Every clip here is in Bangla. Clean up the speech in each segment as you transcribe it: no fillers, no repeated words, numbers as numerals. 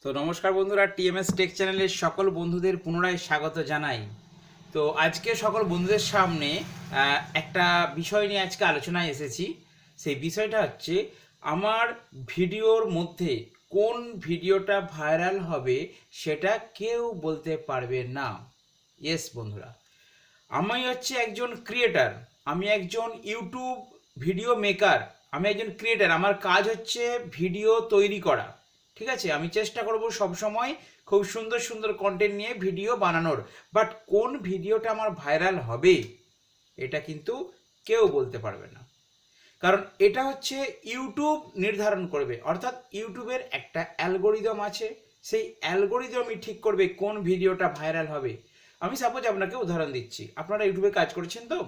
তো নমস্কার বন্ধুরা, টিএমএস টেক চ্যানেলের সকল বন্ধুদের পুনরায় স্বাগত জানাই। তো আজকে সকল বন্ধুদের সামনে একটা বিষয় নিয়ে আজকে আলোচনায় এসেছি। সেই বিষয়টা হচ্ছে আমার ভিডিওর মধ্যে কোন ভিডিওটা ভাইরাল হবে সেটা কেউ বলতে পারবে না। ইয়েস বন্ধুরা, আমি হচ্ছে একজন ক্রিয়েটার, আমি একজন ইউটিউব ভিডিও মেকার, আমি একজন ক্রিয়েটার। আমার কাজ হচ্ছে ভিডিও তৈরি করা, ঠিক আছে। আমি চেষ্টা করব সব সময় খুব সুন্দর সুন্দর কন্টেন্ট নিয়ে ভিডিও বানানোর, বাট কোন ভিডিওটা আমার ভাইরাল হবে এটা কিন্তু কেউ বলতে পারবে না। কারণ এটা হচ্ছে ইউটিউব নির্ধারণ করবে, অর্থাৎ ইউটিউবের একটা অ্যালগোরিদম আছে, সেই অ্যালগোরিদমই ঠিক করবে কোন ভিডিওটা ভাইরাল হবে। আমি সাপোজ আপনাকে উদাহরণ দিচ্ছি, আপনারা ইউটিউবে কাজ করছেন, তো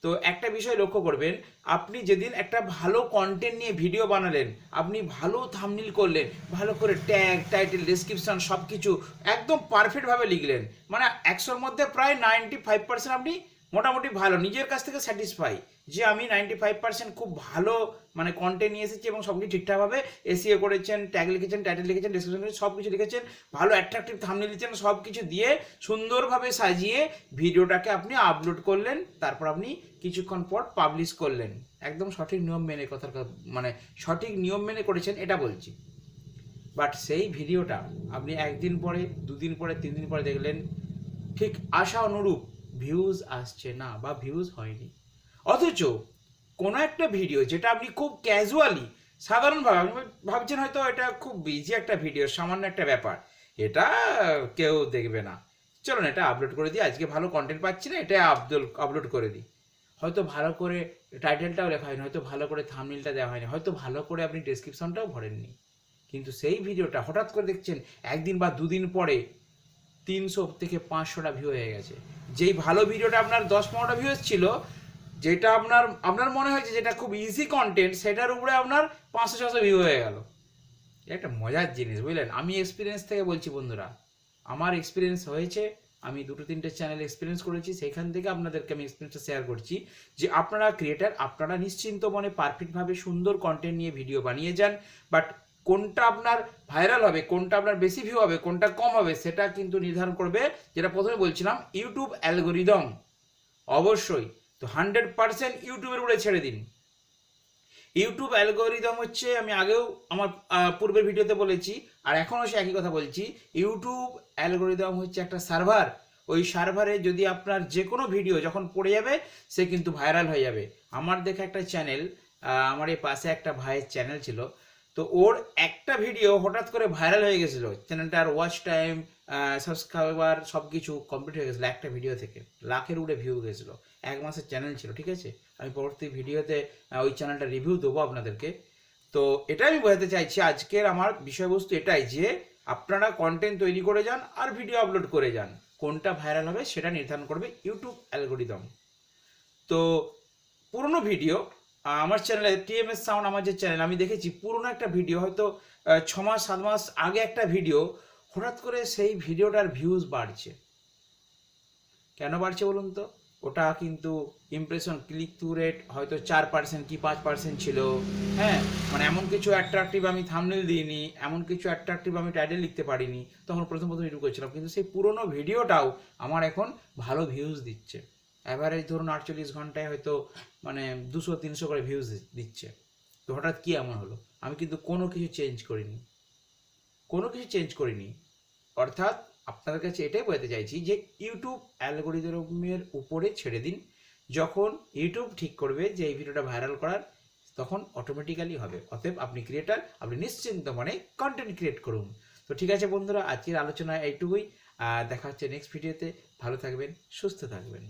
তো একটা বিষয় লক্ষ্য করবেন, আপনি যেদিন একটা ভালো কন্টেন্ট নিয়ে ভিডিও বানালেন, আপনি ভালো থাম্বনেল করলেন, ভালো করে ট্যাগ, টাইটেল, ডেসক্রিপশন সব কিছু একদম পারফেক্টভাবে লিখলেন, মানে 100-র মধ্যে প্রায় 95% আপনি মোটামুটি ভালো নিজের কাছ থেকে স্যাটিসফাই যে আমি 95% খুব ভালো মানে কন্টেন্ট নিয়ে এসেছি এবং সব কিছু ঠিকঠাকভাবে এসিও করেছেন, ট্যাগ লিখেছেন, টাইটেল লিখেছেন, ডেসক্রিপশন লিখেছেন, সব কিছু লিখেছেন, ভালো অ্যাট্রাকটিভ থাম্বনেল দিচ্ছেন, সব কিছু দিয়ে সুন্দরভাবে সাজিয়ে ভিডিওটাকে আপনি আপলোড করলেন। তারপর আপনি কিছুক্ষণ পর পাবলিশ করলেন, একদম সঠিক নিয়ম মেনে, কথার মানে সঠিক নিয়ম মেনে করেছেন এটা বলছি। বাট সেই ভিডিওটা আপনি একদিন পরে, দুদিন পরে, 3 দিন পরে দেখলেন ঠিক আশা অনুরূপ ভিউজ আসছে না বা ভিউজ হয়নি। অথচ কোনো একটা ভিডিও যেটা আপনি খুব ক্যাজুয়ালি, সাধারণভাবে আপনি ভাবছেন হয়তো এটা খুব বিজি একটা ভিডিও, সামান্য একটা ব্যাপার, এটা কেউ দেখবে না, চলুন এটা আপলোড করে দিই, আজকে ভালো কন্টেন্ট পাচ্ছি না, এটা আপলোড করে দিই। হয়তো ভালো করে টাইটেলটাও লেখা হয়নি, হয়তো ভালো করে থাম্বনেলটা দেওয়া হয়নি, হয়তো ভালো করে আপনি ডেসক্রিপশনটাও ভরেননি, কিন্তু সেই ভিডিওটা হঠাৎ করে দেখছেন একদিন বা দুদিন পরে 300 থেকে 500টা ভিউ হয়ে গেছে। যেই ভালো ভিডিওটা আপনার 10-15টা ভিউজ ছিল, যেটা আপনার আপনার মনে হয়েছে যেটা খুব ইজি কন্টেন্ট, সেটার উপরে আপনার 500-600 ভিউ হয়ে গেল। একটা মজার জিনিস, বুঝলেন। আমি এক্সপিরিয়েন্স থেকে বলছি বন্ধুরা, আমার এক্সপিরিয়েন্স হয়েছে, আমি 2-3টে চ্যানেল এক্সপিরিয়েন্স করেছি, সেখান থেকে আপনাদেরকে আমি এক্সপিরিয়েন্সটা শেয়ার করছি যে আপনারা ক্রিয়েটার, আপনারা নিশ্চিন্ত মনে পারফেক্টভাবে সুন্দর কন্টেন্ট নিয়ে ভিডিও বানিয়ে যান, বাট কোনটা আপনার ভাইরাল হবে, কোনটা আপনার বেশি ভিউ হবে, কোনটা কম হবে, সেটা কিন্তু নির্ধারণ করবে, যেটা প্রথমে বলছিলাম, ইউটিউব অ্যালগোরিদম। অবশ্যই, তো 100% ইউটিউবের উপরে ছেড়ে দিন। ইউটিউব অ্যালগোরিদম হচ্ছে, আমি আগেও আমার পূর্বের ভিডিওতে বলেছি, আর এখনও সে একই কথা বলছি, ইউটিউব অ্যালগোরিদম হচ্ছে একটা সার্ভার। ওই সার্ভারে যদি আপনার যে কোনো ভিডিও যখন পড়ে যাবে, সে কিন্তু ভাইরাল হয়ে যাবে। আমার দেখা একটা চ্যানেল, আমার এই পাশে একটা ভাইয়ের চ্যানেল ছিল, তো ওর একটা ভিডিও হঠাৎ করে ভাইরাল হয়ে গেছিলো, চ্যানেলটার ওয়াচ টাইম, সাবস্ক্রাইবার সব কিছু কমপ্লিট হয়ে গেছিলো, একটা ভিডিও থেকে লাখের উপরে ভিউ গেছিলো, 1 মাসের চ্যানেল ছিল, ঠিক আছে। আমি পরবর্তী ভিডিওতে ওই চ্যানেলটা রিভিউ দেবো আপনাদেরকে। তো এটাই আমি বোঝাতে চাইছি, আজকের আমার বিষয়বস্তু এটাই যে আপনারা কন্টেন্ট তৈরি করে যান আর ভিডিও আপলোড করে যান, কোনটা ভাইরাল হবে সেটা নির্ধারণ করবে ইউটিউব অ্যালগোরিদম। তো পুরনো ভিডিও, আমার চ্যানেলে টিএমএস সাউন্ড, আমার যে চ্যানেল, আমি দেখেছি পুরনো একটা ভিডিও, হয়তো 6 মাস 7 মাস আগে একটা ভিডিও, হঠাৎ করে সেই ভিডিওটার ভিউজ বাড়ছে। কেন বাড়ছে বলুন তো? ওটা কিন্তু ইমপ্রেশন, ক্লিক থ্রু রেট হয়তো 4% কি 5% ছিল। হ্যাঁ, মানে এমন কিছু অ্যাট্রাকটিভ আমি থাম্বনেল দিইনি, এমন কিছু অ্যাট্রাকটিভ আমি টাইটেল লিখতে পারিনি, তখন প্রথম প্রথম এটুকু করেছিলাম, কিন্তু সেই পুরনো ভিডিওটাও আমার এখন ভালো ভিউজ দিচ্ছে। অ্যাভারেজ ধরুন 48 ঘন্টায় হয়তো মানে 200-300 করে ভিউজ দিচ্ছে। তো হঠাৎ কি এমন হলো? আমি কিন্তু কোনো কিছু চেঞ্জ করিনি, কোনো কিছু চেঞ্জ করিনি। অর্থাৎ আপনাদের কাছে এটাই বলতে চাইছি যে ইউটিউব অ্যালগোরিদমের উপরে ছেড়ে দিন। যখন ইউটিউব ঠিক করবে যে এই ভিডিওটা ভাইরাল করার, তখন অটোমেটিক্যালি হবে। অতএব আপনি ক্রিয়েটার, আপনি নিশ্চিন্ত মানে কন্টেন্ট ক্রিয়েট করুন। তো ঠিক আছে বন্ধুরা, আজকের আলোচনা এইটুকুই। দেখা হচ্ছে নেক্সট ভিডিওতে। ভালো থাকবেন, সুস্থ থাকবেন।